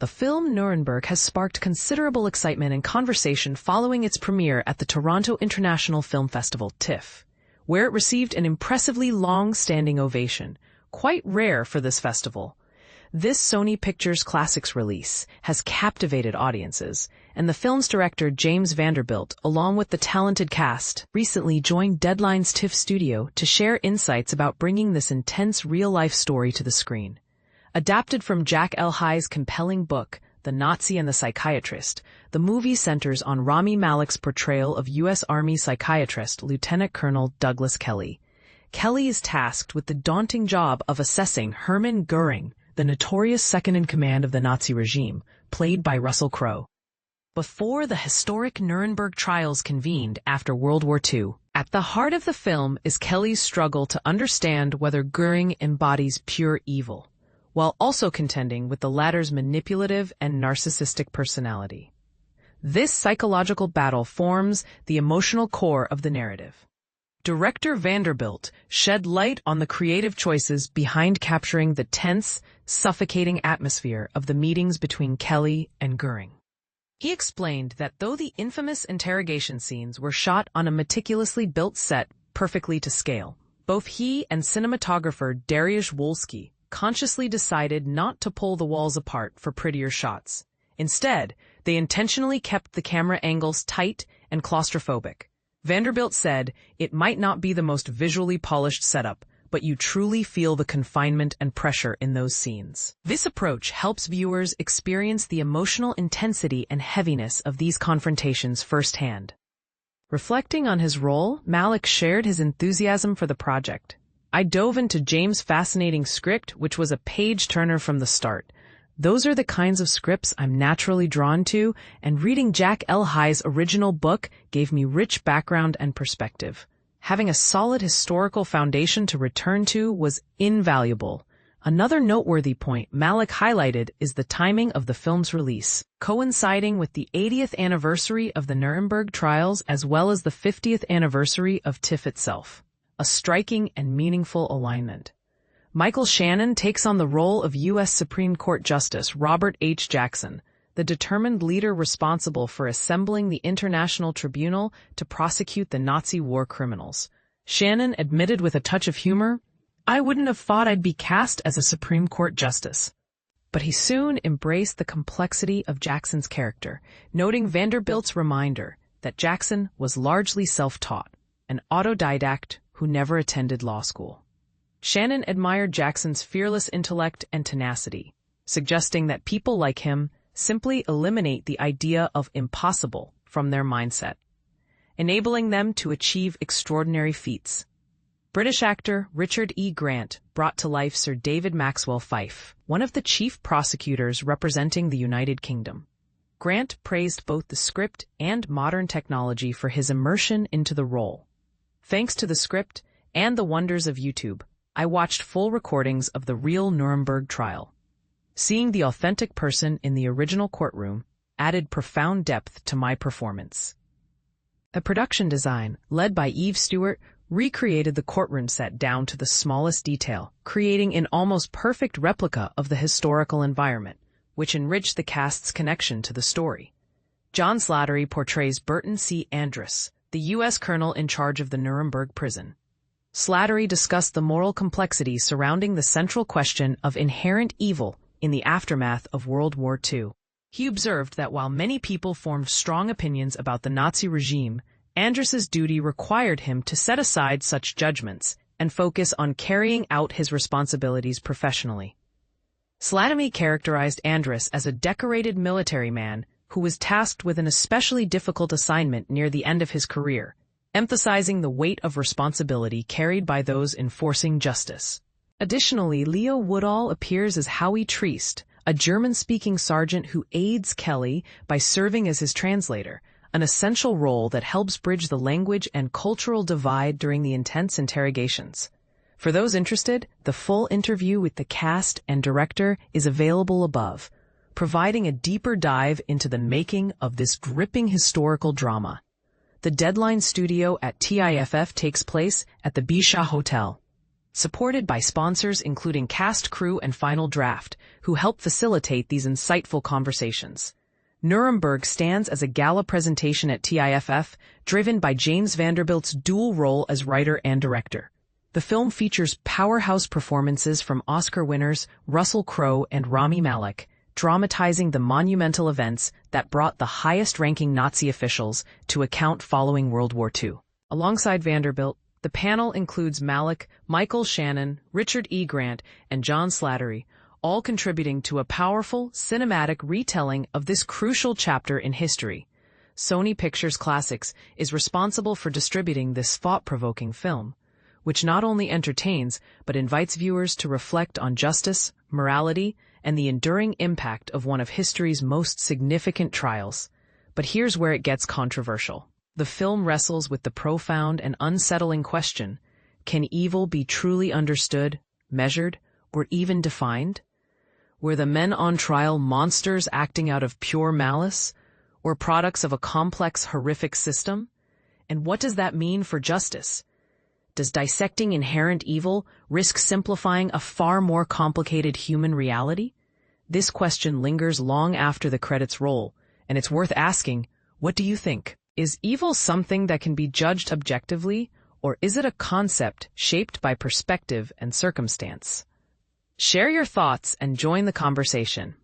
The film Nuremberg has sparked considerable excitement and conversation following its premiere at the Toronto International Film Festival, TIFF, where it received an impressively long-standing ovation, quite rare for this festival. This Sony Pictures Classics release has captivated audiences, and the film's director James Vanderbilt, along with the talented cast, recently joined Deadline's TIFF studio to share insights about bringing this intense real-life story to the screen. Adapted from Jack L. High's compelling book, The Nazi and the Psychiatrist, the movie centers on Rami Malek's portrayal of U.S. Army psychiatrist Lieutenant Colonel Douglas Kelly. Kelly is tasked with the daunting job of assessing Hermann Goering, the notorious second-in-command of the Nazi regime, played by Russell Crowe. Before the historic Nuremberg trials convened after World War II, at the heart of the film is Kelly's struggle to understand whether Goering embodies pure evil, while also contending with the latter's manipulative and narcissistic personality. This psychological battle forms the emotional core of the narrative. Director Vanderbilt shed light on the creative choices behind capturing the tense, suffocating atmosphere of the meetings between Kelly and Goering. He explained that though the infamous interrogation scenes were shot on a meticulously built set perfectly to scale, both he and cinematographer Dariusz Wolski consciously decided not to pull the walls apart for prettier shots. Instead, they intentionally kept the camera angles tight and claustrophobic. Vanderbilt said, "It might not be the most visually polished setup, but you truly feel the confinement and pressure in those scenes." This approach helps viewers experience the emotional intensity and heaviness of these confrontations firsthand. Reflecting on his role, Malek shared his enthusiasm for the project. "I dove into James' fascinating script, which was a page-turner from the start. Those are the kinds of scripts I'm naturally drawn to, and reading Jack L. High's original book gave me rich background and perspective. Having a solid historical foundation to return to was invaluable." Another noteworthy point Malek highlighted is the timing of the film's release, coinciding with the 80th anniversary of the Nuremberg trials as well as the 50th anniversary of TIFF itself. A striking and meaningful alignment. Michael Shannon takes on the role of U.S. Supreme Court Justice Robert H. Jackson, the determined leader responsible for assembling the International Tribunal to prosecute the Nazi war criminals. Shannon admitted with a touch of humor, "I wouldn't have thought I'd be cast as a Supreme Court justice." But he soon embraced the complexity of Jackson's character, noting Vanderbilt's reminder that Jackson was largely self-taught, an autodidact who never attended law school. Shannon admired Jackson's fearless intellect and tenacity, suggesting that people like him simply eliminate the idea of impossible from their mindset, enabling them to achieve extraordinary feats. British actor Richard E. Grant brought to life Sir David Maxwell Fyfe, one of the chief prosecutors representing the United Kingdom. Grant praised both the script and modern technology for his immersion into the role. "Thanks to the script and the wonders of YouTube, I watched full recordings of the real Nuremberg trial. Seeing the authentic person in the original courtroom added profound depth to my performance." A production design, led by Eve Stewart, recreated the courtroom set down to the smallest detail, creating an almost perfect replica of the historical environment, which enriched the cast's connection to the story. John Slattery portrays Burton C. Andrus, the U.S. colonel in charge of the Nuremberg prison. Slattery discussed the moral complexity surrounding the central question of inherent evil in the aftermath of World War II. He observed that while many people formed strong opinions about the Nazi regime, Andrus's duty required him to set aside such judgments and focus on carrying out his responsibilities professionally. Slattery characterized Andrus as a decorated military man who was tasked with an especially difficult assignment near the end of his career, emphasizing the weight of responsibility carried by those enforcing justice. Additionally, Leo Woodall appears as Howie Triest, a German-speaking sergeant who aids Kelly by serving as his translator, an essential role that helps bridge the language and cultural divide during the intense interrogations. For those interested, the full interview with the cast and director is available above, providing a deeper dive into the making of this gripping historical drama. The Deadline studio at TIFF takes place at the Bisha Hotel. supported by sponsors including cast, crew, and final draft, who help facilitate these insightful conversations. Nuremberg stands as a gala presentation at TIFF, driven by James Vanderbilt's dual role as writer and director. The film features powerhouse performances from Oscar winners Russell Crowe and Rami Malek, dramatizing the monumental events that brought the highest-ranking Nazi officials to account following World War II. Alongside Vanderbilt, the panel includes Malek, Michael Shannon, Richard E. Grant, and John Slattery, all contributing to a powerful, cinematic retelling of this crucial chapter in history. Sony Pictures Classics is responsible for distributing this thought-provoking film, which not only entertains but invites viewers to reflect on justice, morality, and the enduring impact of one of history's most significant trials. But here's where it gets controversial. The film wrestles with the profound and unsettling question: can evil be truly understood, measured, or even defined? Were the men on trial monsters acting out of pure malice, or products of a complex, horrific system? And what does that mean for justice? Does dissecting inherent evil risk simplifying a far more complicated human reality? This question lingers long after the credits roll, and it's worth asking, what do you think? Is evil something that can be judged objectively, or is it a concept shaped by perspective and circumstance? Share your thoughts and join the conversation.